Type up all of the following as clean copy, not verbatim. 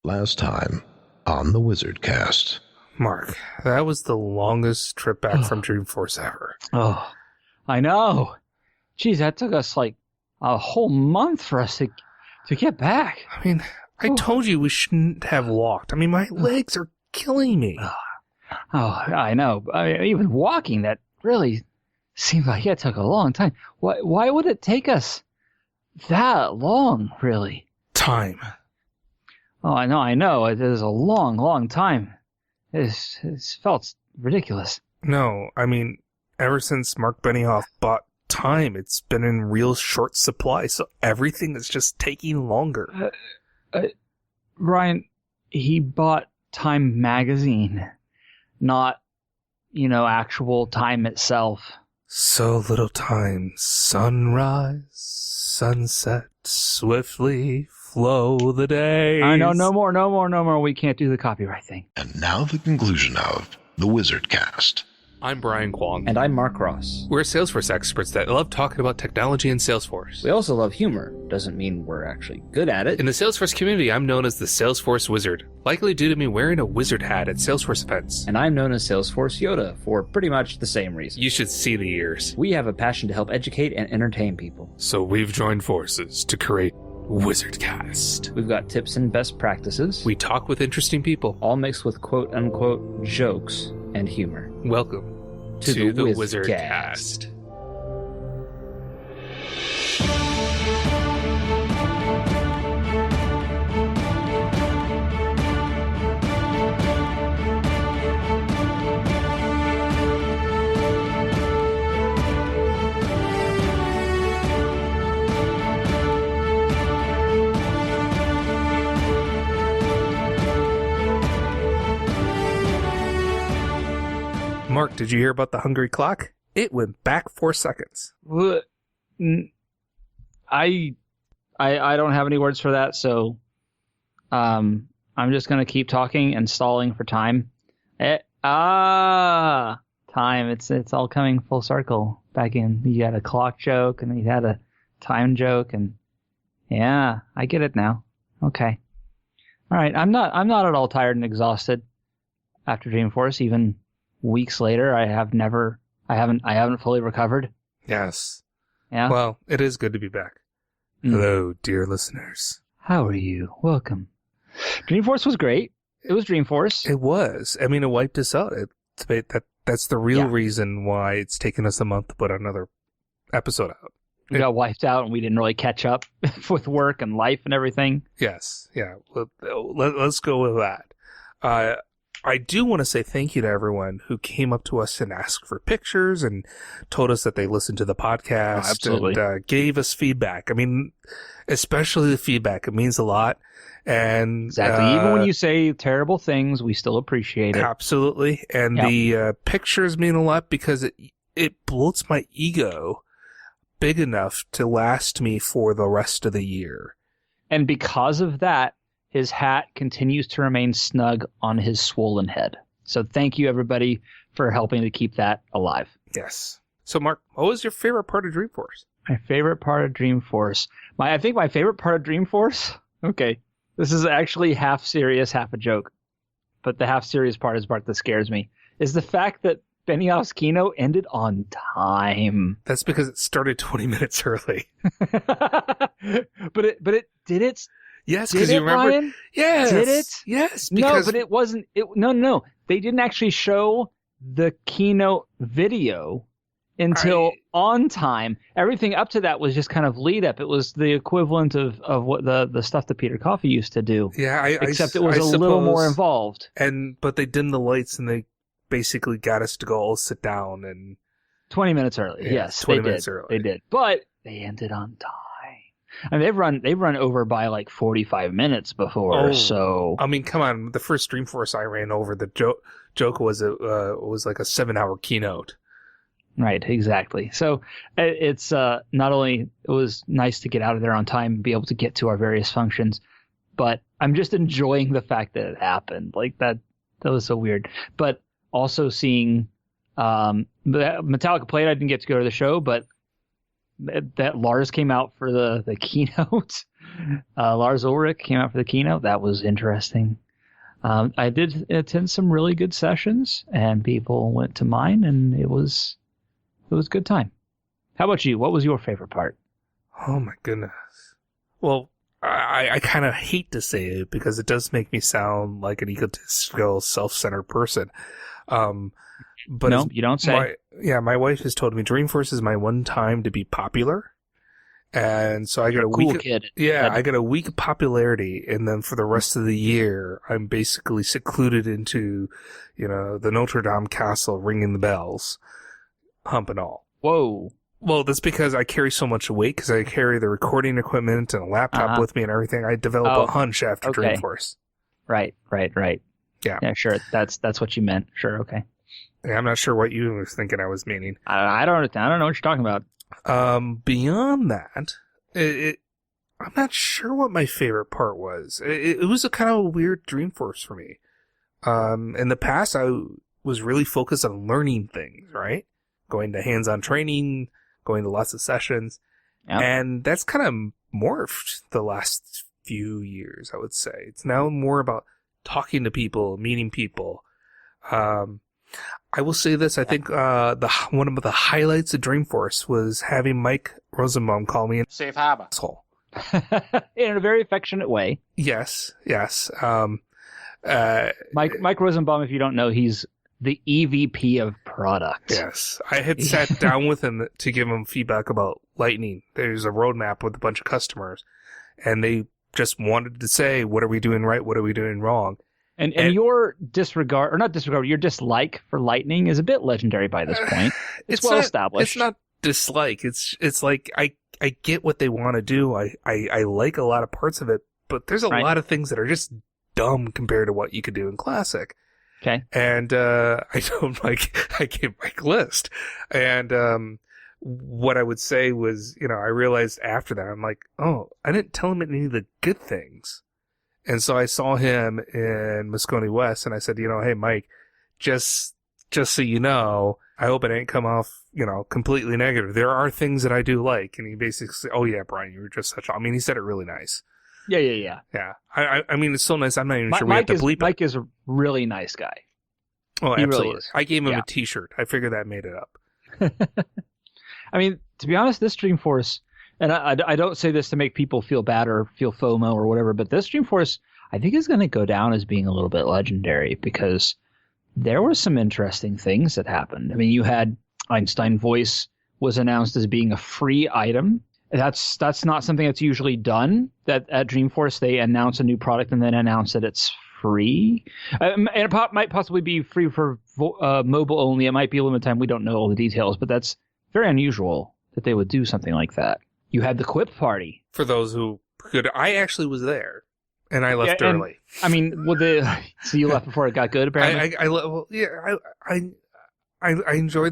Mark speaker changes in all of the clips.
Speaker 1: Last time on the WizardCast.
Speaker 2: Mark, that was the longest trip back from Dreamforce ever.
Speaker 3: Oh, I know. Geez, that took us like a whole month for us to get back.
Speaker 2: I mean, I told you we shouldn't have walked. I mean, my legs are killing me.
Speaker 3: Oh, I know. I mean, even walking, that really seemed like it took a long time. Why would it take us that long, really?
Speaker 2: Time.
Speaker 3: Oh, I know. It is a long, long time. It's felt ridiculous.
Speaker 2: No, I mean, ever since Mark Benioff bought time, it's been in real short supply, so everything is just taking longer.
Speaker 3: Ryan, he bought Time magazine, not, actual time itself.
Speaker 2: So little time, sunrise, sunset, swiftly flow the days.
Speaker 3: I know, no more. We can't do the copyright thing.
Speaker 1: And now the conclusion of the WizardCast.
Speaker 2: I'm Brian Kwong.
Speaker 4: And I'm Mark Ross.
Speaker 2: We're Salesforce experts that love talking about technology and Salesforce.
Speaker 4: We also love humor. Doesn't mean we're actually good at it.
Speaker 2: In the Salesforce community, I'm known as the Salesforce Wizard, likely due to me wearing a wizard hat at Salesforce events.
Speaker 4: And I'm known as Salesforce Yoda for pretty much the same reason.
Speaker 2: You should see the ears.
Speaker 4: We have a passion to help educate and entertain people.
Speaker 2: So we've joined forces to create WizardCast.
Speaker 4: We've got tips and best practices.
Speaker 2: We talk with interesting people.
Speaker 4: All mixed with quote-unquote jokes and humor.
Speaker 2: Welcome to the WizardCast. Mark, did you hear about the hungry clock? It went back 4 seconds.
Speaker 3: I don't have any words for that, so I'm just gonna keep talking and stalling for time. Time. It's all coming full circle back in. You had a clock joke and you had a time joke, and yeah, I get it now. Okay. All right. I'm not at all tired and exhausted after Dreamforce. Even weeks later, I haven't fully recovered.
Speaker 2: Yes.
Speaker 3: Yeah.
Speaker 2: Well, it is good to be back. Hello, dear listeners.
Speaker 3: How are you? Welcome. Dreamforce was great. It was Dreamforce.
Speaker 2: It was. I mean, it wiped us out. That's the real reason why it's taken us a month to put another episode out.
Speaker 3: We got wiped out and we didn't really catch up with work and life and everything.
Speaker 2: Yes. Yeah. Let's go with that. I do want to say thank you to everyone who came up to us and asked for pictures and told us that they listened to the podcast and gave us feedback. I mean, especially the feedback. It means a lot. And
Speaker 3: exactly. Even when you say terrible things, we still appreciate it.
Speaker 2: Absolutely. And the pictures mean a lot because it bloats my ego big enough to last me for the rest of the year.
Speaker 3: And because of that, his hat continues to remain snug on his swollen head. So thank you, everybody, for helping to keep that alive.
Speaker 2: Yes. So, Mark, what was your favorite part of Dreamforce?
Speaker 3: My favorite part of Dreamforce? I think my favorite part of Dreamforce? Okay. This is actually half serious, half a joke. But the half serious part is the part that scares me. Is the fact that Benioff's keynote ended on time.
Speaker 2: That's because it started 20 minutes early.
Speaker 3: But it did it.
Speaker 2: Yes, because you remember.
Speaker 3: Ryan?
Speaker 2: Yes.
Speaker 3: Did it?
Speaker 2: Yes.
Speaker 3: Because... No, but it wasn't. No. They didn't actually show the keynote video until on time. Everything up to that was just kind of lead up. It was the equivalent of what the stuff that Peter Coffey used to do.
Speaker 2: Yeah,
Speaker 3: except it was a little more involved.
Speaker 2: But they dimmed the lights and they basically got us to go all sit down and
Speaker 3: 20 minutes early. Yes,
Speaker 2: 20 minutes early.
Speaker 3: They did. But they ended on time. I mean, they've run over by like 45 minutes before. So
Speaker 2: I mean, come on. The first Dreamforce I ran over, the joke was like a 7-hour keynote.
Speaker 3: Right, exactly. So it's not only it was nice to get out of there on time and be able to get to our various functions, but I'm just enjoying the fact that it happened. Like that was so weird. But also seeing Metallica played. I didn't get to go to the show, but that Lars came out for the keynote. Lars Ulrich came out for the keynote. That was interesting. I did attend some really good sessions, and people went to mine, and it was a good time. How about you? What was your favorite part?
Speaker 2: Oh my goodness. Well, I kind of hate to say it because it does make me sound like an egotistical, self-centered person. But
Speaker 3: no, you don't say.
Speaker 2: My wife has told me Dreamforce is my one time to be popular. And so I got a week.
Speaker 3: Kid.
Speaker 2: Yeah, I got a week of popularity, and then for the rest of the year, I'm basically secluded into, the Notre Dame castle, ringing the bells, hump and all.
Speaker 3: Whoa.
Speaker 2: Well, that's because I carry so much weight, because I carry the recording equipment and a laptop with me and everything. I develop a hunch after Dreamforce.
Speaker 3: Right. Yeah, sure. That's what you meant. Sure, okay.
Speaker 2: Yeah, I'm not sure what you were thinking I was meaning.
Speaker 3: I don't know what you're talking about.
Speaker 2: Beyond that, I'm not sure what my favorite part was. It was a kind of a weird Dreamforce for me. In the past, I was really focused on learning things, right? Going to hands-on training, going to lots of sessions. Yep. And that's kind of morphed the last few years, I would say. It's now more about talking to people, meeting people. I will say this. I think one of the highlights of Dreamforce was having Mike Rosenbaum call me
Speaker 5: safe harbor
Speaker 2: asshole.
Speaker 3: In a very affectionate way.
Speaker 2: Yes.
Speaker 3: Mike Rosenbaum, if you don't know, he's the EVP of product.
Speaker 2: Yes. I had sat down with him to give him feedback about Lightning. There's a roadmap with a bunch of customers, and they just wanted to say, what are we doing right? What are we doing wrong? And
Speaker 3: your your dislike for Lightning is a bit legendary by this point. It's well established.
Speaker 2: It's not dislike. It's like I get what they want to do. I like a lot of parts of it, but there's a lot of things that are just dumb compared to what you could do in Classic.
Speaker 3: Okay.
Speaker 2: And I gave Mike list. And what I would say was, I realized after that, I'm like, oh, I didn't tell him any of the good things. And so I saw him in Moscone West, and I said, hey, Mike, just so you know, I hope it ain't come off, completely negative. There are things that I do like. And he basically said, oh, yeah, Brian, you were just he said it really nice.
Speaker 3: Yeah.
Speaker 2: Yeah. I mean, it's so nice. I'm not even sure we have to bleep it.
Speaker 3: Mike is a really nice guy.
Speaker 2: Oh,
Speaker 3: he
Speaker 2: absolutely.
Speaker 3: Really is.
Speaker 2: I gave him a T-shirt. I figured that made it up.
Speaker 3: I mean, to be honest, this Dreamforce... And I don't say this to make people feel bad or feel FOMO or whatever, but this Dreamforce, I think, is going to go down as being a little bit legendary because there were some interesting things that happened. I mean, you had Einstein Voice was announced as being a free item. That's not something that's usually done. That at Dreamforce, they announce a new product and then announce that it's free. And it might possibly be free for mobile only. It might be a limited time. We don't know all the details, but that's very unusual that they would do something like that. You had the Quip Party.
Speaker 2: For those who could, I actually was there, and I left early.
Speaker 3: I mean, so you left before it got good, apparently?
Speaker 2: I enjoy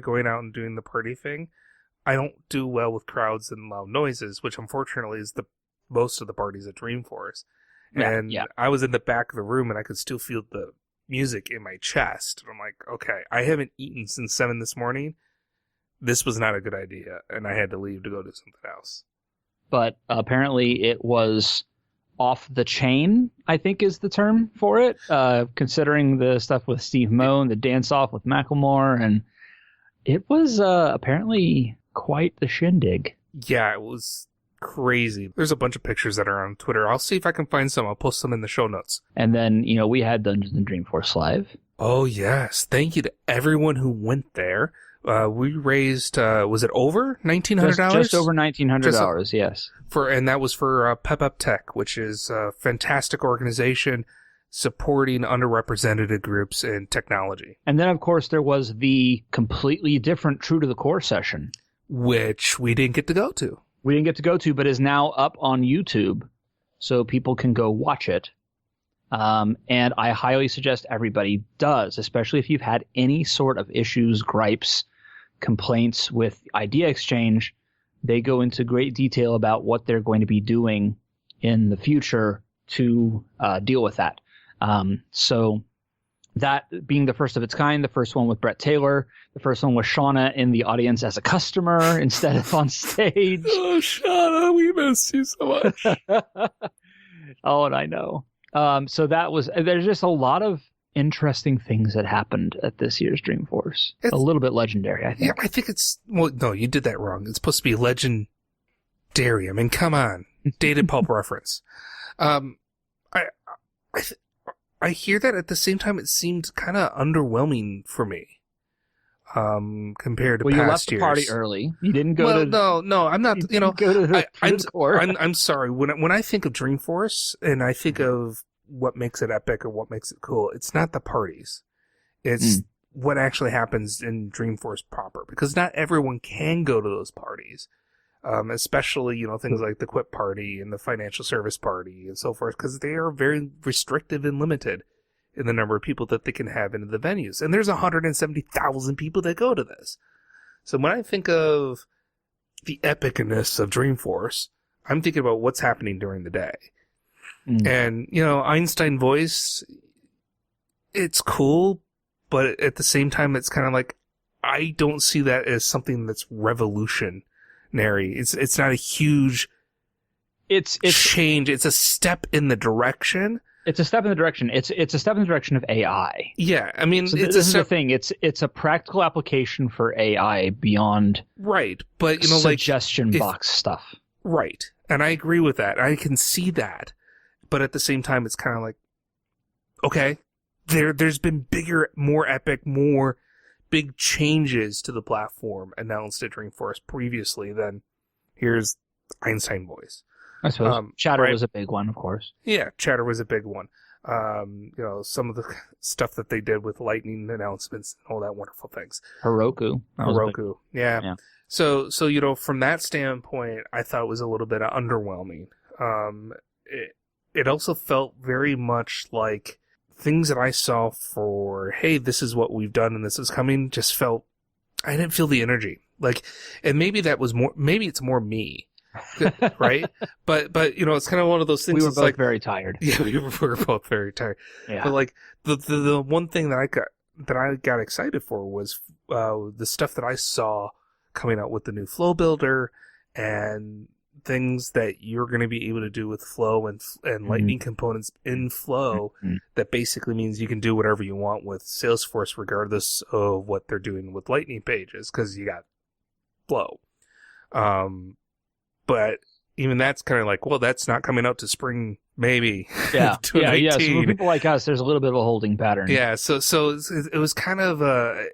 Speaker 2: going out and doing the party thing. I don't do well with crowds and loud noises, which unfortunately is most of the parties at Dreamforce. And I was in the back of the room, and I could still feel the music in my chest. And I'm like, okay, I haven't eaten since 7 this morning. This was not a good idea, and I had to leave to go do something else.
Speaker 3: But apparently it was off the chain, I think is the term for it, considering the stuff with Steve Moe and the dance-off with Macklemore, and it was apparently quite the shindig.
Speaker 2: Yeah, it was crazy. There's a bunch of pictures that are on Twitter. I'll see if I can find some. I'll post them in the show notes.
Speaker 3: And then, we had Dungeons & Dreamforce Live.
Speaker 2: Oh, yes. Thank you to everyone who went there. We raised, was it over $1,900?
Speaker 3: Just over $1,900, yes.
Speaker 2: And that was for Pep Up Tech, which is a fantastic organization supporting underrepresented groups in technology.
Speaker 3: And then, of course, there was the completely different True to the Core session.
Speaker 2: Which we didn't get to go to.
Speaker 3: But is now up on YouTube, so people can go watch it. And I highly suggest everybody does, especially if you've had any sort of issues, gripes, complaints with Idea Exchange. They go into great detail about what they're going to be doing in the future to deal with that. So That being the first of its kind, the first one with Brett Taylor, the first one with Shauna in the audience as a customer instead of on stage.
Speaker 2: Oh, Shauna, we miss you so much.
Speaker 3: Oh, and I know. So there's just a lot of interesting things that happened at this year's Dreamforce. A little bit legendary, I think.
Speaker 2: Yeah, I think no, you did that wrong. It's supposed to be legendary. I mean, come on. Dated pulp reference. I hear that at the same time it seemed kind of underwhelming for me. Compared to past years. Well, you left
Speaker 3: the party early. You didn't go to...
Speaker 2: No, I'm not,
Speaker 3: go to the core.
Speaker 2: I'm sorry. When I think of Dreamforce and I think of what makes it epic or what makes it cool, it's not the parties. It's what actually happens in Dreamforce proper, because not everyone can go to those parties. Especially, things like the Quip party and the financial service party and so forth, because they are very restrictive and limited in the number of people that they can have into the venues. And there's 170,000 people that go to this. So when I think of the epicness of Dreamforce, I'm thinking about what's happening during the day. And, Einstein voice, it's cool, but at the same time, it's kind of like, I don't see that as something that's revolutionary. It's not a huge it's change. It's a step in the direction.
Speaker 3: It's a step in the direction. It's a step in the direction of AI.
Speaker 2: Yeah, I mean,
Speaker 3: so this is the thing. It's a practical application for AI beyond
Speaker 2: right, but
Speaker 3: suggestion box stuff.
Speaker 2: Right, and I agree with that. I can see that, but at the same time, it's kind of like, okay, there's been bigger, more epic, more big changes to the platform announced at Dreamforce previously than here's Einstein voice.
Speaker 3: I suppose Chatter was a big one, of course.
Speaker 2: Yeah, Chatter was a big one. Some of the stuff that they did with lightning announcements and all that wonderful things.
Speaker 3: Heroku.
Speaker 2: Yeah. So from that standpoint, I thought it was a little bit underwhelming. It also felt very much like things that I saw for, hey, this is what we've done and this is coming, just felt, I didn't feel the energy. And maybe that was maybe it's more me. Right? But it's kind of one of those things.
Speaker 3: We were both very tired.
Speaker 2: Yeah, we were both very tired.
Speaker 3: Yeah.
Speaker 2: But the one thing that I got excited for was the stuff that I saw coming out with the new Flow Builder and things that you're going to be able to do with Flow and Lightning components in Flow that basically means you can do whatever you want with Salesforce regardless of what they're doing with Lightning pages, because you got Flow. But even that's kind of like, well, that's not coming out to spring, maybe.
Speaker 3: Yeah. So for people like us, there's a little bit of a holding pattern.
Speaker 2: Yeah. So it was kind of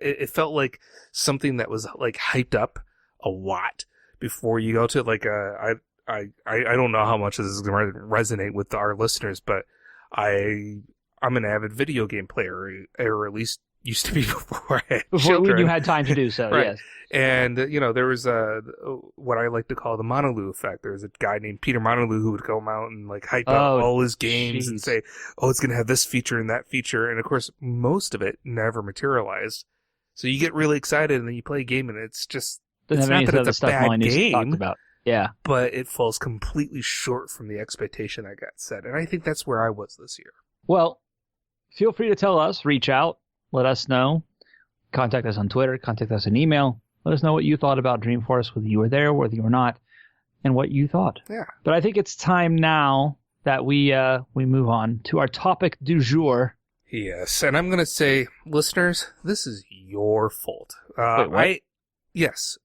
Speaker 2: it felt like something that was like hyped up a lot before you go to it. I don't know how much this is going to resonate with our listeners, but I'm an avid video game player, or at least used to be before I had children.
Speaker 3: When you had time to do so,
Speaker 2: right.
Speaker 3: Yes.
Speaker 2: And, there was what I like to call the Monoloo effect. There was a guy named Peter Monoloo who would come out and hype out all his games and say, oh, it's going to have this feature and that feature. And of course, most of it never materialized. So you get really excited and then you play a game and it's just, it's not that it's a bad game,
Speaker 3: yeah,
Speaker 2: but it falls completely short from the expectation that got set. And I think that's where I was this year.
Speaker 3: Well, feel free to tell us, reach out, let us know, contact us on Twitter, contact us in email. Let us know what you thought about Dreamforce, whether you were there, whether you were not, and what you thought.
Speaker 2: Yeah.
Speaker 3: But I think it's time now that we move on to our topic du jour.
Speaker 2: Yes, and I'm going to say, listeners, this is your fault.
Speaker 3: Wait, what?
Speaker 2: Yes,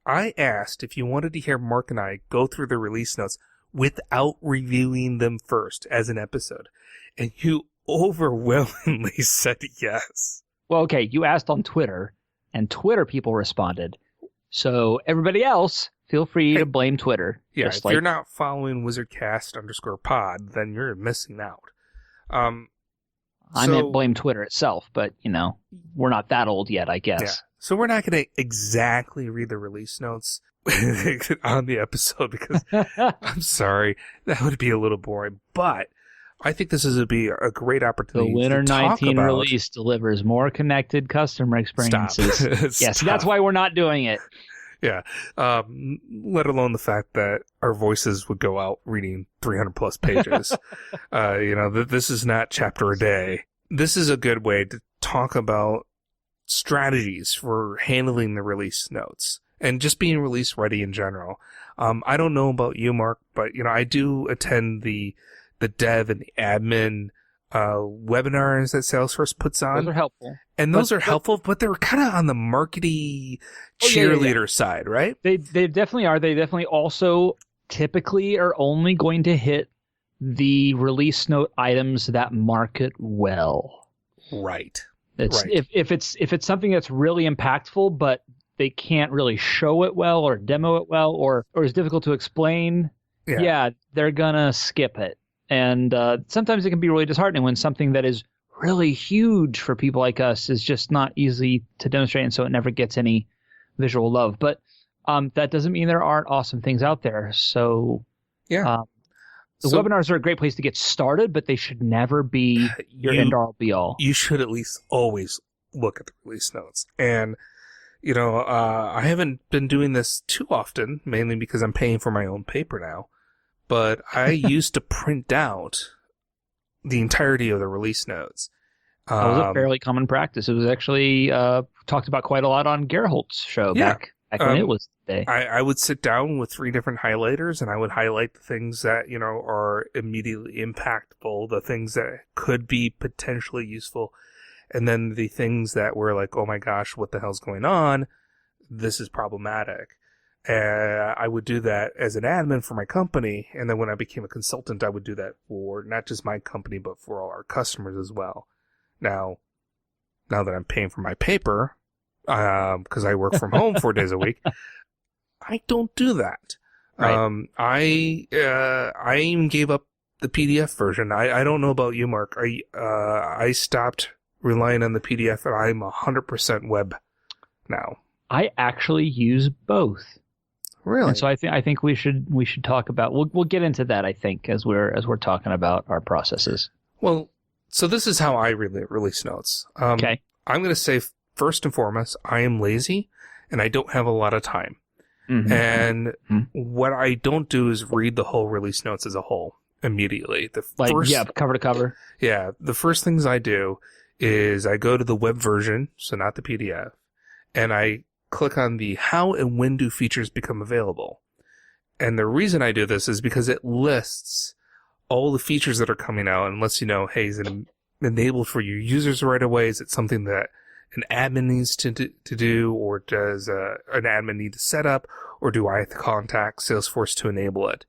Speaker 2: I asked if you wanted to hear Mark and I go through the release notes without reviewing them first as an episode, and you overwhelmingly said yes.
Speaker 3: Well, okay, you asked on Twitter, and Twitter people responded. So everybody else, feel free to blame Twitter.
Speaker 2: Yeah, if you're not following WizardCast_pod, then you're missing out.
Speaker 3: I meant blame Twitter itself, but, we're not that old yet, I guess.
Speaker 2: Yeah. So we're not going to exactly read the release notes on the episode because, I'm sorry, that would be a little boring. But I think this is be a great opportunity
Speaker 3: to Winter
Speaker 2: to talk
Speaker 3: 19
Speaker 2: about...
Speaker 3: release delivers more connected customer experiences.
Speaker 2: Stop.
Speaker 3: Yes, that's why we're not doing it.
Speaker 2: Yeah. Let alone the fact that our voices would go out reading 300 plus pages. This is not chapter a day. this is a good way to talk about strategies for handling the release notes and just being release ready in general. I don't know about you, Mark, but I do attend the dev and the admin webinars that Salesforce puts on.
Speaker 3: Those are helpful.
Speaker 2: And those are helpful, but they're kind of on the markety cheerleader side, right?
Speaker 3: They definitely are. They definitely also typically are only going to hit the release note items that market well.
Speaker 2: Right.
Speaker 3: If it's something that's really impactful, but they can't really show it well or demo it well or is difficult to explain, they're gonna skip it. And sometimes it can be really disheartening when something that is really huge for people like us is just not easy to demonstrate, and so it never gets any visual love. But that doesn't mean there aren't awesome things out there. So webinars are a great place to get started, but they should never be your end-all be-all.
Speaker 2: You should at least always look at the release notes. And, I haven't been doing this too often, mainly because I'm paying for my own paper now. But I used to print out the entirety of the release notes.
Speaker 3: That was a fairly common practice. It was actually talked about quite a lot on Gerholt's show back when it was today.
Speaker 2: I would sit down with 3 different highlighters, and I would highlight the things that, are immediately impactful, the things that could be potentially useful, and then the things that were like, oh my gosh, what the hell's going on? This is problematic. I would do that as an admin for my company, and then when I became a consultant, I would do that for not just my company, but for all our customers as well. Now that I'm paying for my paper, because I work from home 4 days a week, I don't do that.
Speaker 3: Right.
Speaker 2: I even gave up the PDF version. I don't know about you, Mark. I stopped relying on the PDF, and I'm 100% web now.
Speaker 3: I actually use both.
Speaker 2: Really?
Speaker 3: And so I think we should talk about. We'll get into that, I think, as we're talking about our processes.
Speaker 2: Well, so this is how I release notes.
Speaker 3: Okay.
Speaker 2: I'm going to say first and foremost, I am lazy and I don't have a lot of time.
Speaker 3: Mm-hmm.
Speaker 2: And what I don't do is read the whole release notes as a whole immediately.
Speaker 3: Cover to cover.
Speaker 2: Yeah. The first things I do is I go to the web version, so not the PDF, and I click on the how and when do features become available. And the reason I do this is because it lists all the features that are coming out and lets you know, hey, is it enabled for your users right away? Is it something that an admin needs to do, or does an admin need to set up, or do I have to contact Salesforce to enable it?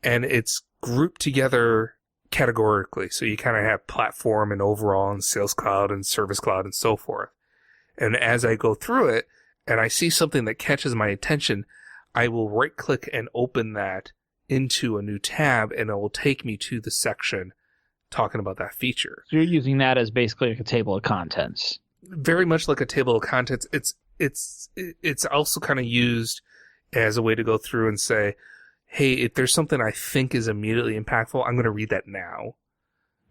Speaker 2: And it's grouped together categorically, so you kind of have platform and overall and Sales Cloud and Service Cloud and so forth. And as I go through it and I see something that catches my attention, I will right click and open that into a new tab, and it will take me to the section talking about that feature.
Speaker 3: So you're using that as basically like a table of contents.
Speaker 2: Very much like a table of contents. It's also kind of used as a way to go through and say, hey, if there's something I think is immediately impactful, I'm going to read that now.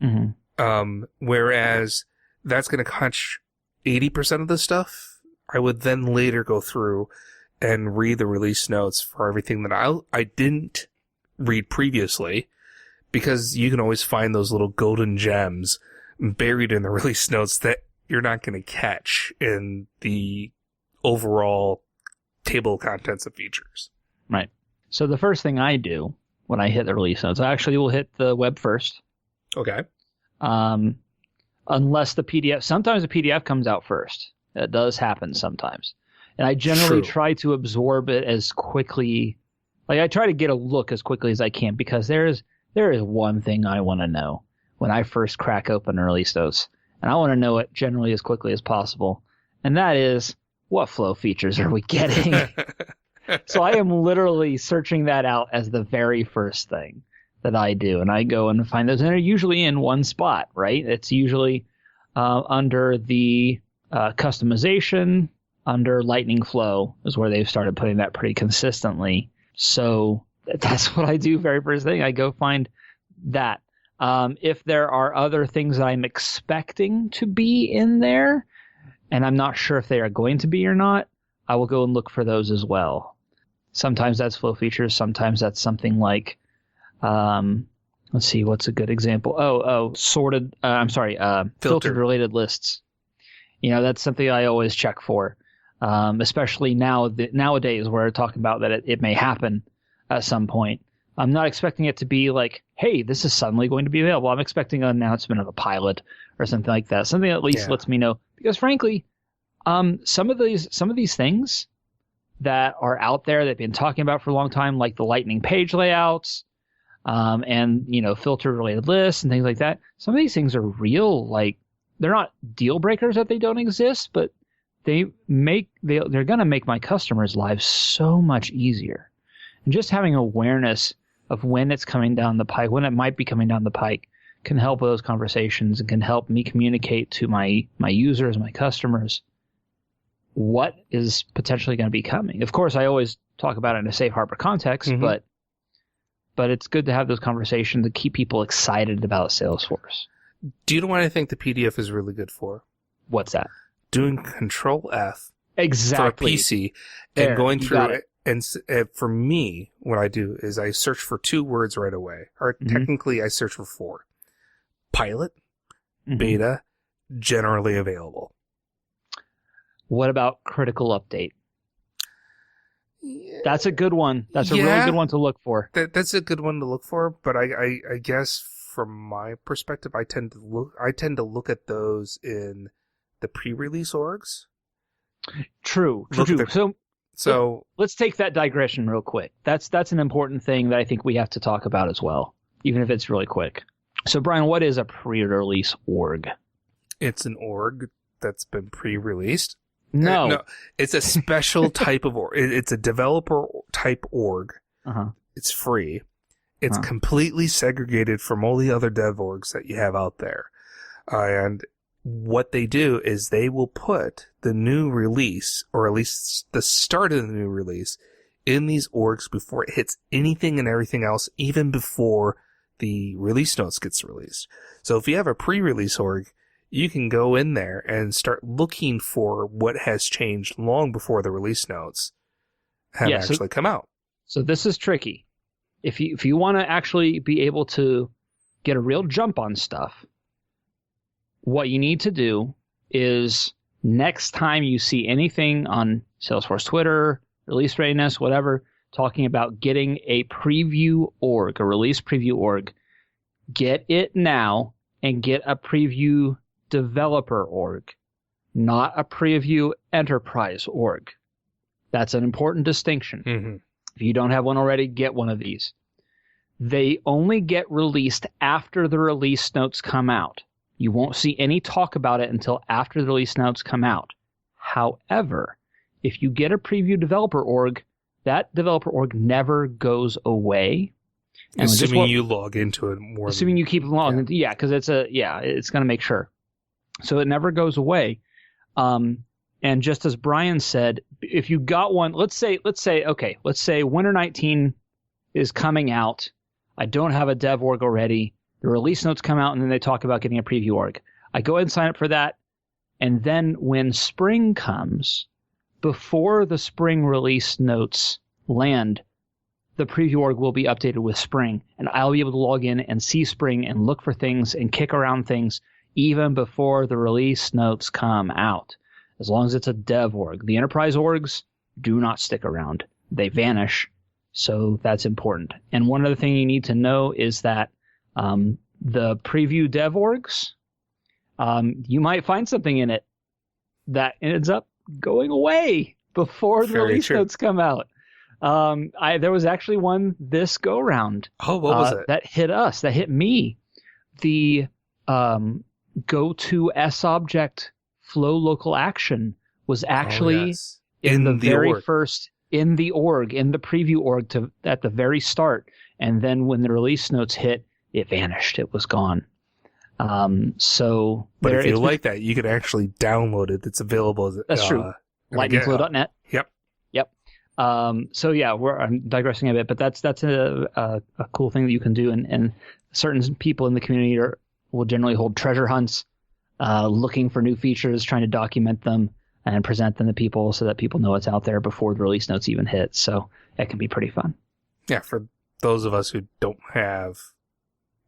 Speaker 3: Mm-hmm.
Speaker 2: Whereas that's going to catch 80% of the stuff. I would then later go through and read the release notes for everything that I didn't read previously, because you can always find those little golden gems buried in the release notes that you're not going to catch in the overall table of contents of features.
Speaker 3: Right. So the first thing I do when I hit the release notes, I actually will hit the web first.
Speaker 2: Okay.
Speaker 3: Unless the PDF, sometimes the PDF comes out first. That does happen sometimes. And I generally try to absorb it as quickly. Like, I try to get a look as quickly as I can, because there is one thing I want to know when I first crack open a release notes. And I want to know it generally as quickly as possible. And that is, what flow features are we getting? So I am literally searching that out as the very first thing that I do. And I go and find those. And they're usually in one spot, right? It's usually under the customization, under Lightning Flow is where they've started putting that pretty consistently. So that's what I do very first thing. I go find that. If there are other things that I'm expecting to be in there, and I'm not sure if they are going to be or not, I will go and look for those as well. Sometimes that's flow features. Sometimes that's something like Let's see, what's a good example? Filtered related lists. That's something I always check for, especially nowadays where we're talking about that it may happen at some point. I'm not expecting it to be like, hey, this is suddenly going to be available. I'm expecting an announcement of a pilot or something like that. Something that at least lets me know. Because frankly, some of these things that are out there that I've been talking about for a long time, like the Lightning page layouts, and filter related lists and things like that. Some of these things are real. Like, they're not deal breakers that they don't exist, but they're going to make my customers' lives so much easier. And just having awareness of when it's coming down the pike, when it might be coming down the pike, can help with those conversations and can help me communicate to my users, my customers, what is potentially going to be coming. Of course, I always talk about it in a safe harbor context, but it's good to have those conversations to keep people excited about Salesforce.
Speaker 2: Do you know what I think the PDF is really good for?
Speaker 3: What's that?
Speaker 2: Doing Control F
Speaker 3: exactly
Speaker 2: for a PC and going through it. And for me, what I do is I search for 2 words right away. Or technically, I search for 4. Pilot, beta, generally available.
Speaker 3: What about critical update? Yeah. That's a good one. That's a really good one to look for.
Speaker 2: That's a good one to look for, but I guess from my perspective, I tend to look at those in the pre-release orgs.
Speaker 3: True. So let's take that digression real quick. That's an important thing that I think we have to talk about as well, even if it's really quick. So Brian, what is a pre-release org?
Speaker 2: It's an org that's been pre-released.
Speaker 3: No,
Speaker 2: it's a special type of org. It's a developer type org.
Speaker 3: Uh-huh.
Speaker 2: It's free. It's completely segregated from all the other dev orgs that you have out there. And what they do is they will put the new release, or at least the start of the new release, in these orgs before it hits anything and everything else, even before the release notes gets released. So if you have a pre-release org, you can go in there and start looking for what has changed long before the release notes have actually come out.
Speaker 3: So this is tricky. If you want to actually be able to get a real jump on stuff, what you need to do is next time you see anything on Salesforce Twitter, release readiness, whatever, talking about getting a preview org, a release preview org, get it now and get a preview developer org, not a preview enterprise org. That's an important distinction.
Speaker 2: Mm-hmm.
Speaker 3: If you don't have one already, get one of these. They only get released after the release notes come out. You won't see any talk about it until after the release notes come out. However, if you get a preview developer org, that developer org never goes away.
Speaker 2: And assuming you log into it more.
Speaker 3: Assuming you keep logging, because it's going to make sure. So it never goes away. And just as Brian said, if you got one, let's say Winter 19 is coming out. I don't have a dev org already. The release notes come out, and then they talk about getting a preview org. I go ahead and sign up for that. And then when spring comes, before the spring release notes land, the preview org will be updated with spring. And I'll be able to log in and see spring and look for things and kick around things even before the release notes come out. As long as it's a dev org. The enterprise orgs do not stick around. They vanish. So that's important. And one other thing you need to know is that the preview dev orgs, you might find something in it that ends up going away before the release notes come out. There was actually one this go round.
Speaker 2: Oh, what was it?
Speaker 3: That hit us. That hit me. The go to S-object flow local action was actually in the very org. First in the org, in the preview org at the very start. And then when the release notes hit, it vanished. It was gone. But
Speaker 2: if you like that, you could actually download it. It's available.
Speaker 3: That's true. Lightningflow.net.
Speaker 2: Yep.
Speaker 3: I'm digressing a bit, but that's a cool thing that you can do. And certain people in the community will generally hold treasure hunts, looking for new features, trying to document them and present them to people so that people know it's out there before the release notes even hit. So that can be pretty fun.
Speaker 2: Yeah, for those of us who don't have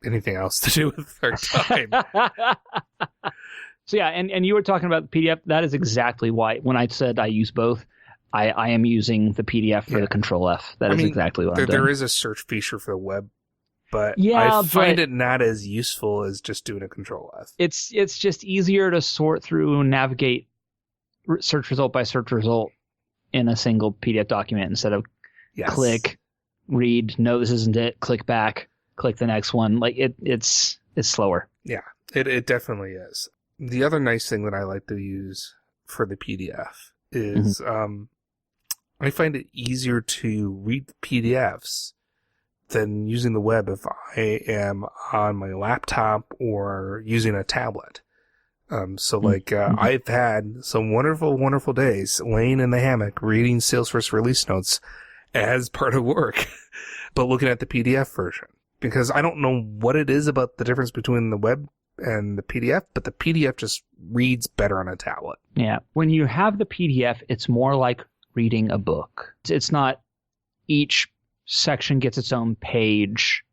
Speaker 2: anything else to do with our time.
Speaker 3: So yeah, and you were talking about the PDF. That is exactly why when I said I use both, I am using the PDF for the Control F. That is exactly what I'm doing.
Speaker 2: There is a search feature for the web, but
Speaker 3: yeah,
Speaker 2: I find it not as useful as just doing a Control F.
Speaker 3: It's just easier to sort through and navigate search result by search result in a single PDF document instead of click, read, no, this isn't it, click back, click the next one. Like it's slower.
Speaker 2: Yeah, it definitely is. The other nice thing that I like to use for the PDF is I find it easier to read the PDFs than using the web if I am on my laptop or using a tablet. I've had some wonderful, wonderful days laying in the hammock reading Salesforce Release Notes as part of work, but looking at the PDF version. Because I don't know what it is about the difference between the web and the PDF, but the PDF just reads better on a tablet.
Speaker 3: Yeah. When you have the PDF, it's more like reading a book. It's not each section gets its own page,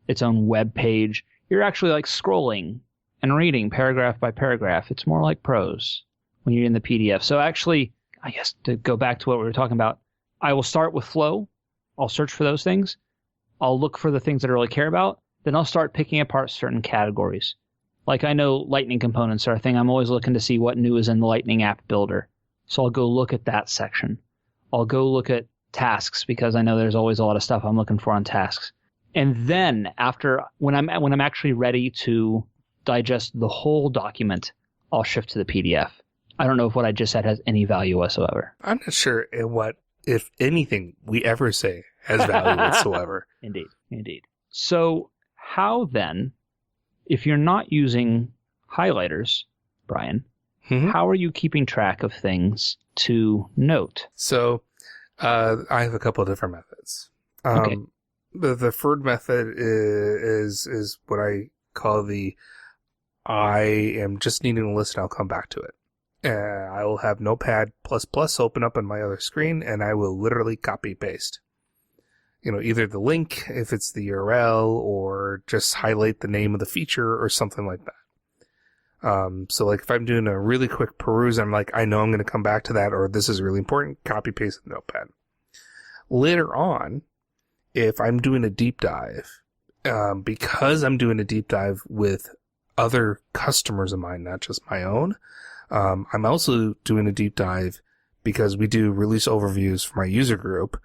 Speaker 3: its own web page. You're actually like scrolling and reading paragraph by paragraph. It's more like prose when you're in the PDF. So actually, I guess to go back to what we were talking about, I will start with flow. I'll search for those things. I'll look for the things that I really care about. Then I'll start picking apart certain categories. Like I know Lightning components are a thing. I'm always looking to see what new is in the Lightning app builder. So I'll go look at that section. I'll go look at tasks because I know there's always a lot of stuff I'm looking for on tasks. And then after, when I'm actually ready to digest the whole document, I'll shift to the PDF. I don't know if what I just said has any value whatsoever.
Speaker 2: I'm not sure what, if anything, we ever say has value whatsoever.
Speaker 3: Indeed. So how then, if you're not using highlighters, Brian, how are you keeping track of things to note?
Speaker 2: So I have a couple of different methods.
Speaker 3: Okay.
Speaker 2: The third method is what I call I am just needing a list and I'll come back to it. I will have Notepad++ open up on my other screen and I will literally copy paste. Either the link, if it's the URL, or just highlight the name of the feature or something like that. So like if I'm doing a really quick peruse, I'm like, I know I'm going to come back to that, or this is really important, copy paste the Notepad. Later on, if I'm doing a deep dive, because I'm doing a deep dive with other customers of mine, not just my own, I'm also doing a deep dive because we do release overviews for my user group,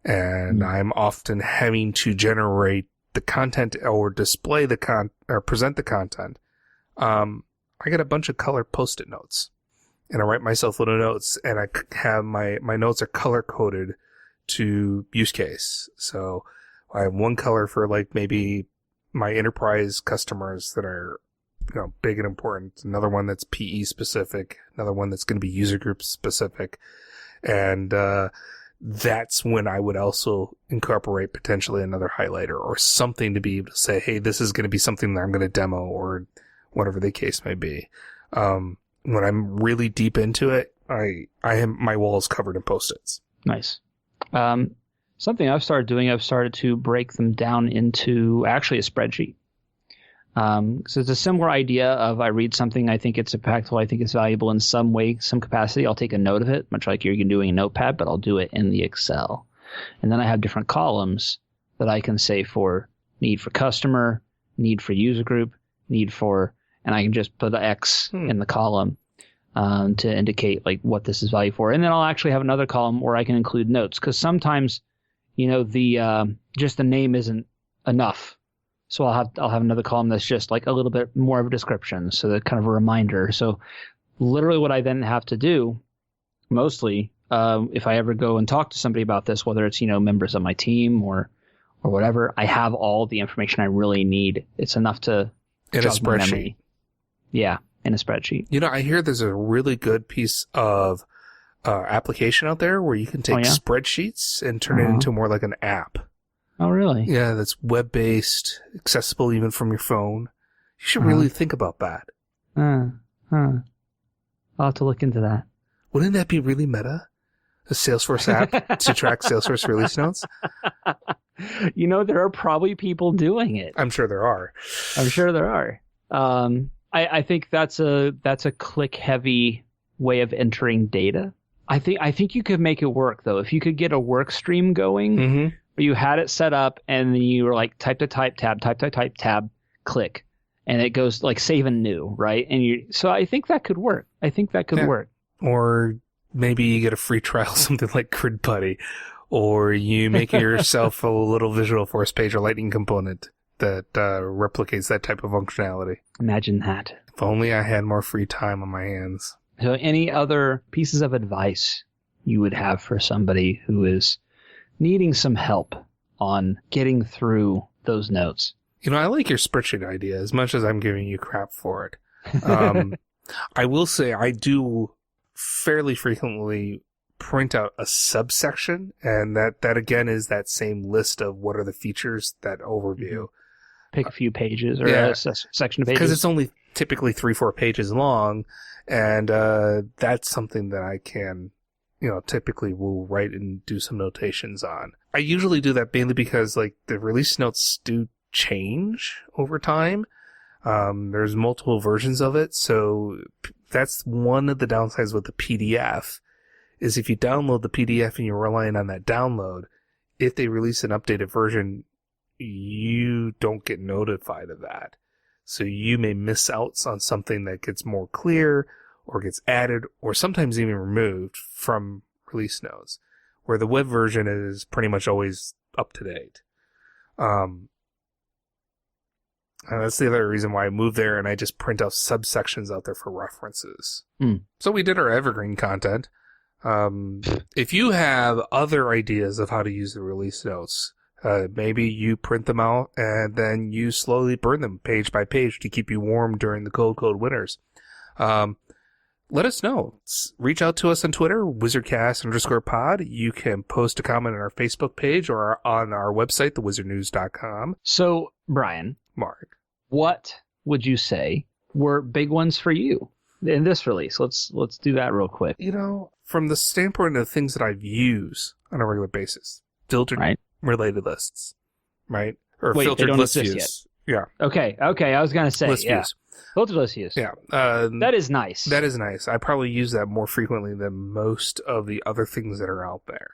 Speaker 2: and I'm often having to generate the content or display or present the content. I get a bunch of color post-it notes, and I write myself little notes, and I have my notes are color coded to use case. So I have one color for like maybe my enterprise customers that are, big and important. Another one that's PE specific. Another one that's going to be user group specific. And, that's when I would also incorporate potentially another highlighter or something to be able to say, hey, this is going to be something that I'm going to demo or whatever the case may be. When I'm really deep into it, I have my walls covered in Post-its.
Speaker 3: Nice. Something I've started doing, I've started to break them down into actually a spreadsheet. So it's a similar idea of I read something, I think it's impactful, I think it's valuable in some way, some capacity. I'll take a note of it, much like you're doing a Notepad, but I'll do it in the Excel. And then I have different columns that I can say for need for customer, need for user group, need for, and I can just put an X in the column to indicate like what this is value for. And then I'll actually have another column where I can include notes, because sometimes, the just the name isn't enough. So I'll have another column that's just like a little bit more of a description, so that kind of a reminder. So literally what I then have to do, mostly, if I ever go and talk to somebody about this, whether it's, members of my team or whatever, I have all the information I really need. It's enough to
Speaker 2: in a spreadsheet.
Speaker 3: Yeah, in a spreadsheet.
Speaker 2: I hear there's a really good piece of application out there where you can take spreadsheets and turn it into more like an app.
Speaker 3: Oh, really?
Speaker 2: Yeah, that's web-based, accessible even from your phone. You should really think about that.
Speaker 3: I'll have to look into that.
Speaker 2: Wouldn't that be really meta? A Salesforce app to track Salesforce Release Notes?
Speaker 3: There are probably people doing it.
Speaker 2: I'm sure there are.
Speaker 3: I think that's a click heavy way of entering data. I think you could make it work though. If you could get a work stream going, where you had it set up and then you were like type, tab, click, and it goes like save and new, right? So I think that could work. Work.
Speaker 2: Or maybe you get a free trial, something like Grid Buddy, or you make yourself a little Visualforce page or Lightning component that replicates that type of functionality.
Speaker 3: Imagine that.
Speaker 2: If only I had more free time on my hands.
Speaker 3: So any other pieces of advice you would have for somebody who is needing some help on getting through those notes?
Speaker 2: I like your spreadsheet idea as much as I'm giving you crap for it. I will say I do fairly frequently print out a subsection, and that again is that same list of what are the features, that overview.
Speaker 3: Pick a few pages or a section of pages.
Speaker 2: Because it's only typically 3-4 pages long, and that's something that I can, typically will write and do some notations on. I usually do that mainly because like the release notes do change over time. There's multiple versions of it, so that's one of the downsides with the PDF, is if you download the PDF and you're relying on that download, if they release an updated version, you don't get notified of that. So you may miss out on something that gets more clear or gets added or sometimes even removed from release notes, where the web version is pretty much always up to date. And that's the other reason why I moved there, and I just print out subsections out there for references. So we did our evergreen content. If you have other ideas of how to use the release notes, maybe you print them out and then you slowly burn them page by page to keep you warm during the cold winters. Let us know. Reach out to us on Twitter, WizardCast_pod. You can post a comment on our Facebook page or on our website, thewizardnews.com.
Speaker 3: So, Brian.
Speaker 2: Mark.
Speaker 3: What would you say were big ones for you in this release? Let's do that real quick.
Speaker 2: From the standpoint of things that I've used on a regular basis, filtered related lists, right? Or filtered list views. Yeah.
Speaker 3: Okay. I was going to say,
Speaker 2: list views.
Speaker 3: Filtered list views.
Speaker 2: Yeah.
Speaker 3: That is nice.
Speaker 2: That is nice. I probably use that more frequently than most of the other things that are out there.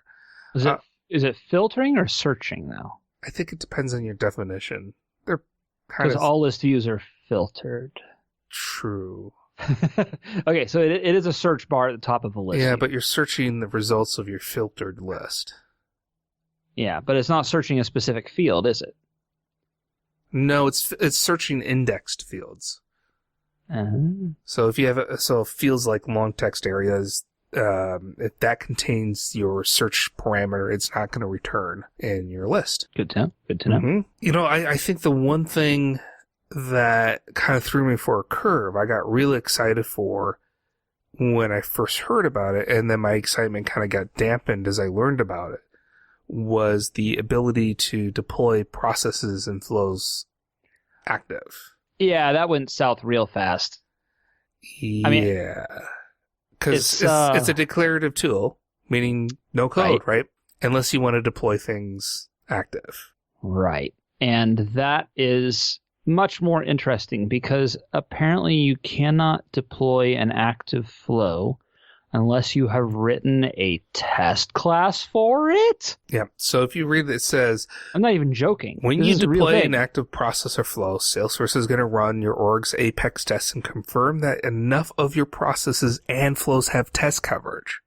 Speaker 3: Is it filtering or searching, though?
Speaker 2: I think it depends on your definition. They're
Speaker 3: because all list views are filtered.
Speaker 2: True.
Speaker 3: Okay, so it is a search bar at the top of the list.
Speaker 2: Yeah, but you're searching the results of your filtered list.
Speaker 3: Yeah, but it's not searching a specific field, is it?
Speaker 2: No, it's searching indexed fields. So if you have fields like long text areas, if that contains your search parameter, it's not going to return in your list.
Speaker 3: Good to know.
Speaker 2: Mm-hmm. I think the one thing that kind of threw me for a curve, I got really excited for when I first heard about it, and then my excitement kind of got dampened as I learned about it, was the ability to deploy processes and flows active.
Speaker 3: Yeah, that went south real fast.
Speaker 2: Yeah. Because it's a declarative tool, meaning no code, right? Unless you want to deploy things active.
Speaker 3: Right. And that is much more interesting because apparently you cannot deploy an active flow unless you have written a test class for it.
Speaker 2: Yeah. So if you read it, it says...
Speaker 3: I'm not even joking.
Speaker 2: When you deploy an active process or flow, Salesforce is going to run your org's Apex tests and confirm that enough of your processes and flows have test coverage.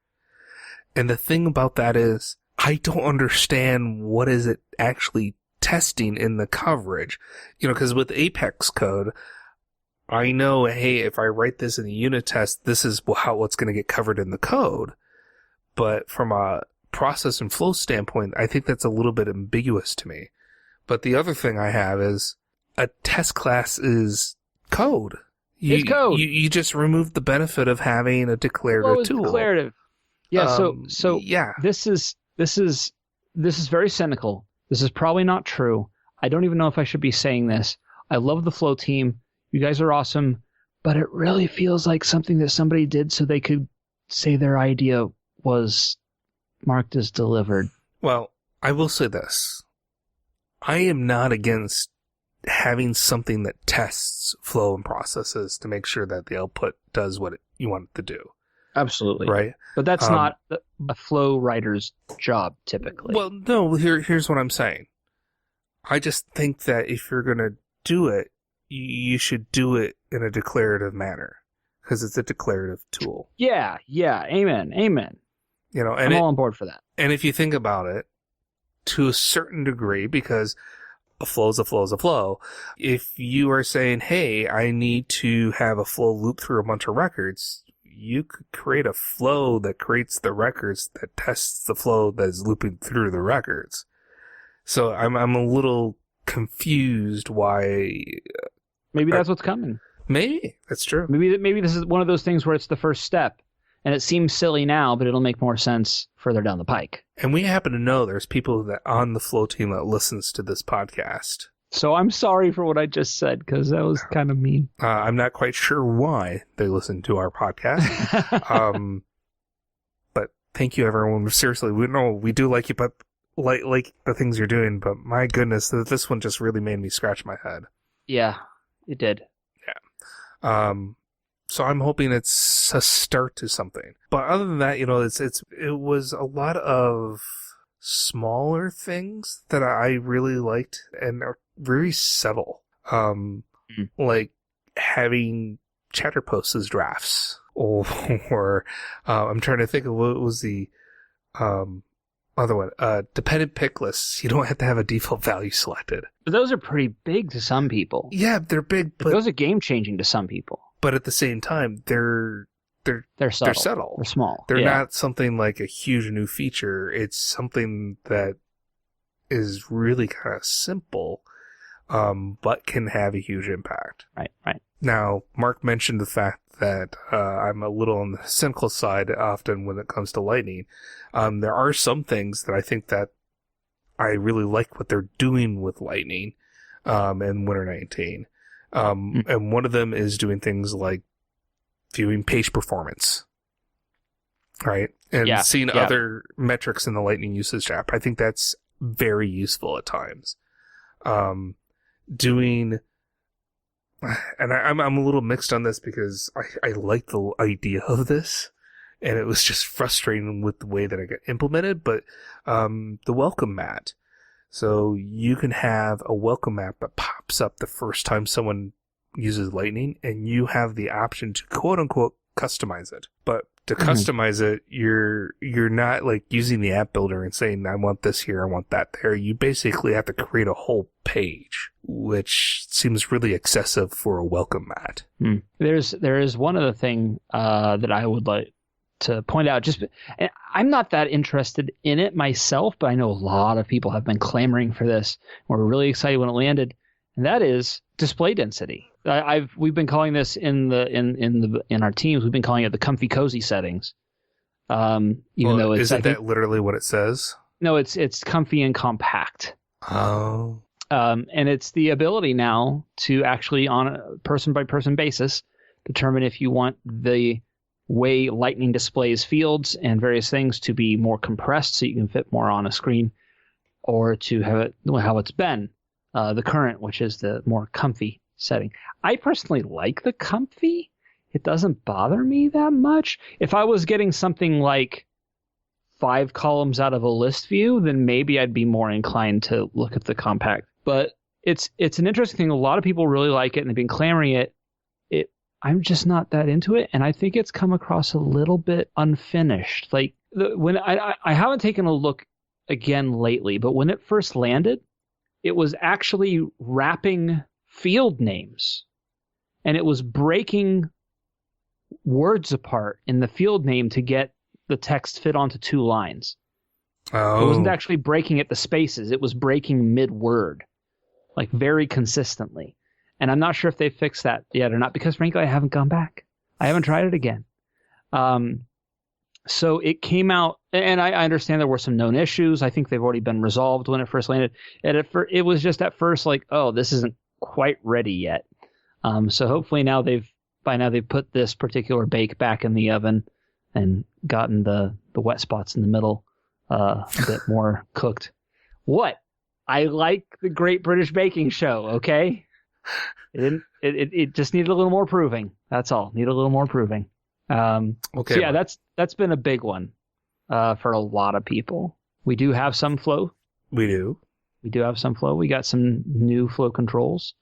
Speaker 2: And the thing about that is, I don't understand what is it actually testing in the coverage. Because with Apex code... I know, hey, if I write this in the unit test, this is what's going to get covered in the code. But from a process and flow standpoint, I think that's a little bit ambiguous to me. But the other thing I have is a test class is code.
Speaker 3: It's code.
Speaker 2: You just remove the benefit of having a declarative tool.
Speaker 3: Declarative. Yeah. So
Speaker 2: yeah.
Speaker 3: This is very cynical. This is probably not true. I don't even know if I should be saying this. I love the flow team. You guys are awesome, but it really feels like something that somebody did so they could say their idea was marked as delivered.
Speaker 2: Well, I will say this. I am not against having something that tests flow and processes to make sure that the output does what you want it to do.
Speaker 5: Absolutely.
Speaker 2: Right?
Speaker 5: But that's not a flow writer's job, typically.
Speaker 2: Well, no, here's what I'm saying. I just think that if you're going to do it, you should do it in a declarative manner, because it's a declarative tool.
Speaker 5: Yeah. Amen.
Speaker 2: And
Speaker 5: I'm all on board for that.
Speaker 2: And if you think about it, to a certain degree, because a flow is a flow is a flow, if you are saying, hey, I need to have a flow loop through a bunch of records, you could create a flow that creates the records that tests the flow that is looping through the records. So I'm a little confused why.
Speaker 5: Maybe that's what's coming.
Speaker 2: Maybe that's true.
Speaker 5: Maybe this is one of those things where it's the first step, and it seems silly now, but it'll make more sense further down the pike.
Speaker 2: And we happen to know there's people that on the flow team that listens to this podcast.
Speaker 5: So I'm sorry for what I just said, because that was kind of mean.
Speaker 2: I'm not quite sure why they listen to our podcast. But thank you, everyone. Seriously, we know we do like you, but like the things you're doing. But my goodness, this one just really made me scratch my head.
Speaker 5: Yeah, it did.
Speaker 2: Yeah. So I'm hoping it's a start to something. But other than that, it was a lot of smaller things that I really liked and are very subtle. Like having chatter posts as drafts, or I'm trying to think of what was the other one. Dependent pick lists. You don't have to have a default value selected.
Speaker 5: But those are pretty big to some people.
Speaker 2: Yeah, they're big, but
Speaker 5: those are game changing to some people.
Speaker 2: But at the same time, they're subtle. They're subtle.
Speaker 5: They're small.
Speaker 2: They're not something like a huge new feature. It's something that is really kind of simple, but can have a huge impact.
Speaker 5: Right.
Speaker 2: Now, Mark mentioned the fact that I'm a little on the cynical side often when it comes to Lightning. There are some things that I think that I really like what they're doing with Lightning in Winter 19. And one of them is doing things like viewing page performance, right? And seeing other metrics in the Lightning usage app. I think that's very useful at times. And I'm a little mixed on this because I like the idea of this, and it was just frustrating with the way that it got implemented. But the welcome mat. So you can have a welcome mat that pops up the first time someone uses Lightning, and you have the option to quote unquote customize it. But to customize it, you're not like using the app builder and saying, I want this here, I want that there. You basically have to create a whole page, which seems really excessive for a welcome mat.
Speaker 5: There is one other thing that I would like to point out. And I'm not that interested in it myself, but I know a lot of people have been clamoring for this. We're really excited when it landed, and that is display density. We've been calling this in our teams. We've been calling it the comfy cozy settings. Though
Speaker 2: isn't that literally what it says?
Speaker 5: No, it's comfy and compact.
Speaker 2: Oh.
Speaker 5: And it's the ability now to actually, on a person by person basis, determine if you want the way Lightning displays fields and various things to be more compressed so you can fit more on a screen, or to have it how it's been, the current, which is the more comfy setting. I personally like the comfy. It doesn't bother me that much. If I was getting something like 5 columns out of a list view, then maybe I'd be more inclined to look at the compact. But it's an interesting thing. A lot of people really like it, and they've been clamoring it. I'm just not that into it, and I think it's come across a little bit unfinished. Like when I haven't taken a look again lately, but when it first landed, it was actually wrapping field names, and it was breaking words apart in the field name to get the text fit onto 2 lines.
Speaker 2: Oh.
Speaker 5: It wasn't actually breaking at the spaces. It was breaking mid-word, like very consistently. And I'm not sure if they fixed that yet or not, because frankly, I haven't gone back. I haven't tried it again. So it came out, and I understand there were some known issues. I think they've already been resolved when it first landed. And it was just at first like, oh, this isn't quite ready yet. So hopefully by now they've put this particular bake back in the oven and gotten the wet spots in the middle a bit more cooked. What? I like the Great British Baking Show, okay? It just needed a little more proving. That's all. Need a little more proving.
Speaker 2: Okay.
Speaker 5: So yeah, that's been a big one for a lot of people. We do have some flow.
Speaker 2: We do.
Speaker 5: We do have some flow. We got some new flow controls,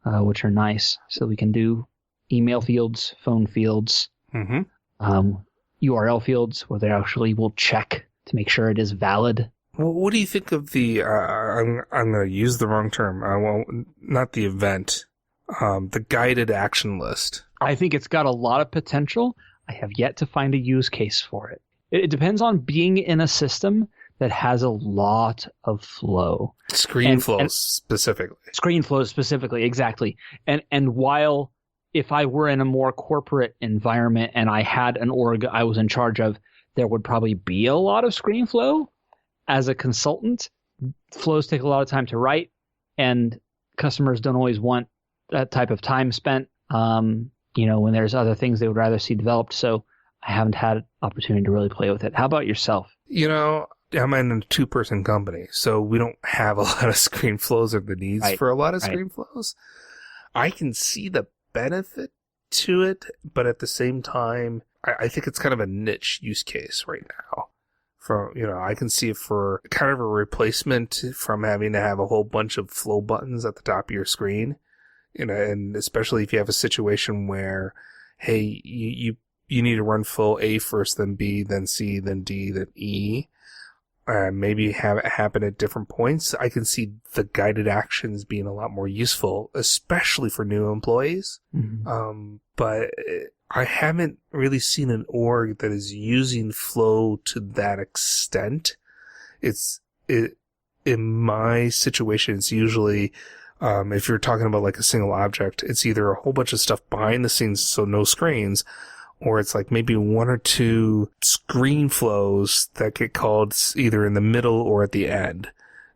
Speaker 5: which are nice. So we can do email fields, phone fields, URL fields where they actually will check to make sure it is valid.
Speaker 2: Well, what do you think of the, I'm going to use the wrong term. Not the event, the guided action list.
Speaker 5: I think it's got a lot of potential. I have yet to find a use case for it. It depends on being in a system that has a lot of flow.
Speaker 2: Screen flows specifically.
Speaker 5: Screen flows specifically, exactly. And while if I were in a more corporate environment and I had an org I was in charge of, there would probably be a lot of screen flow. As a consultant, flows take a lot of time to write, and customers don't always want that type of time spent, when there's other things they would rather see developed. So I haven't had opportunity to really play with it. How about yourself?
Speaker 2: I'm in a 2-person company, so we don't have a lot of screen flows or the needs for a lot of screen flows. I can see the benefit to it, but at the same time, I think it's kind of a niche use case right now. I can see it for kind of a replacement from having to have a whole bunch of flow buttons at the top of your screen. And especially if you have a situation where, hey, you need to run flow A first, then B, then C, then D, then E. Maybe have it happen at different points. I can see the guided actions being a lot more useful, especially for new employees. Mm-hmm. But I haven't really seen an org that is using flow to that extent. In my situation, it's usually, if you're talking about like a single object, it's either a whole bunch of stuff behind the scenes, so no screens, or it's like maybe 1 or 2 screen flows that get called either in the middle or at the end.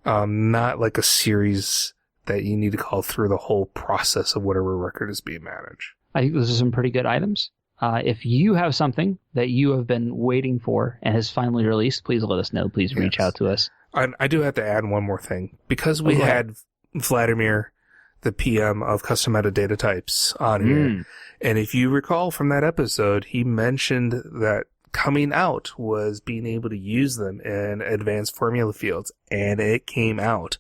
Speaker 2: Not like a series that you need to call through the whole process of whatever record is being managed.
Speaker 5: I think those are some pretty good items. If you have something that you have been waiting for and has finally released, please let us know. Please reach out to us.
Speaker 2: I do have to add one more thing. Because we had Vladimir, the PM of custom metadata types, on here. And if you recall from that episode, he mentioned that coming out was being able to use them in advanced formula fields. And it came out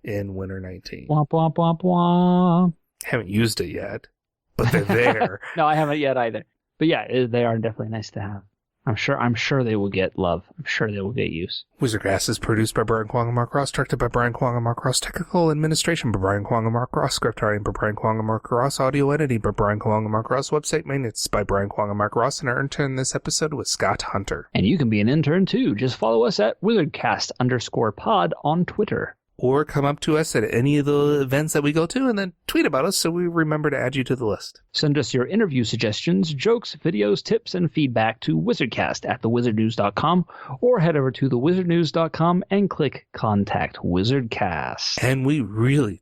Speaker 2: in Winter 19.
Speaker 5: Womp, womp, womp, womp.
Speaker 2: Haven't used it yet, but they're there.
Speaker 5: No, I haven't yet either. But yeah, they are definitely nice to have. I'm sure they will get love. I'm sure they will get use.
Speaker 2: WizardCast is produced by Brian Kwong and Mark Ross, directed by Brian Kwong and Mark Ross, technical administration by Brian Kwong and Mark Ross, script writing by Brian Kwong and Mark Ross, audio editing by Brian Kwong and Mark Ross, website maintenance by Brian Kwong and Mark Ross, and our intern in this episode was Scott Hunter.
Speaker 5: And you can be an intern too. Just follow us at WizardCast_pod on Twitter.
Speaker 2: Or come up to us at any of the events that we go to and then tweet about us so we remember to add you to the list.
Speaker 5: Send us your interview suggestions, jokes, videos, tips, and feedback to wizardcast@thewizardnews.com or head over to thewizardnews.com and click Contact WizardCast.
Speaker 2: And we really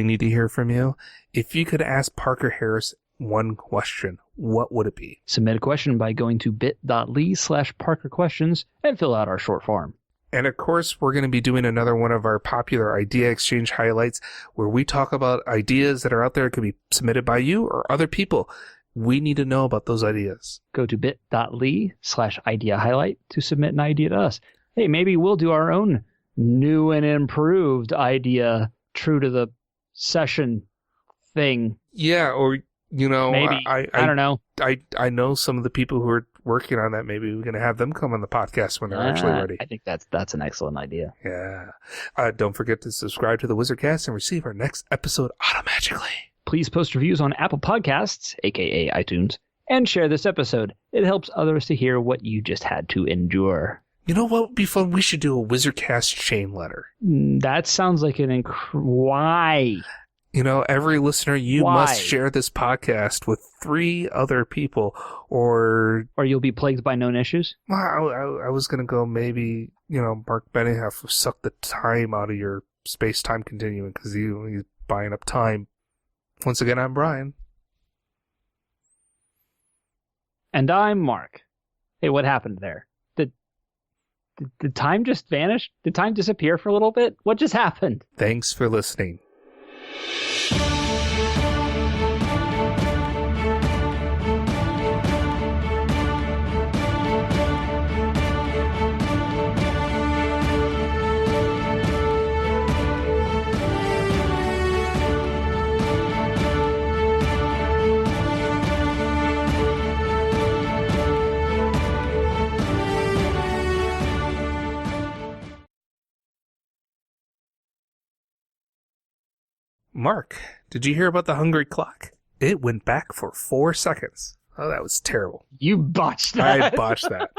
Speaker 2: need to hear from you. If you could ask Parker Harris one question, what would it be?
Speaker 5: Submit a question by going to bit.ly/ParkerQuestions and fill out our short form.
Speaker 2: And of course, we're going to be doing another one of our popular idea exchange highlights where we talk about ideas that are out there that could be submitted by you or other people. We need to know about those ideas.
Speaker 5: Go to bit.ly/idea highlight to submit an idea to us. Hey, maybe we'll do our own new and improved idea, true to the session thing.
Speaker 2: Yeah, or,
Speaker 5: maybe. I don't know.
Speaker 2: I know some of the people who are working on that. Maybe we're going to have them come on the podcast when they're actually ready.
Speaker 5: I think that's an excellent idea.
Speaker 2: Yeah. Don't forget to subscribe to the WizardCast and receive our next episode automatically.
Speaker 5: Please post reviews on Apple Podcasts, aka iTunes, and share this episode. It helps others to hear what you just had to endure.
Speaker 2: You know what would be fun? We should do a WizardCast chain letter.
Speaker 5: That sounds like why?
Speaker 2: Every listener, you must share this podcast with 3 other people, or
Speaker 5: you'll be plagued by known issues.
Speaker 2: Well, I was gonna go maybe Mark Benioff will suck the time out of your space-time continuum because he's buying up time. Once again, I'm Brian,
Speaker 5: and I'm Mark. Hey, what happened there? Did time just vanish? Did time disappear for a little bit? What just happened?
Speaker 2: Thanks for listening. Mark, did you hear about the hungry clock? It went back for 4 seconds. Oh, that was terrible.
Speaker 5: You botched that.
Speaker 2: I botched that.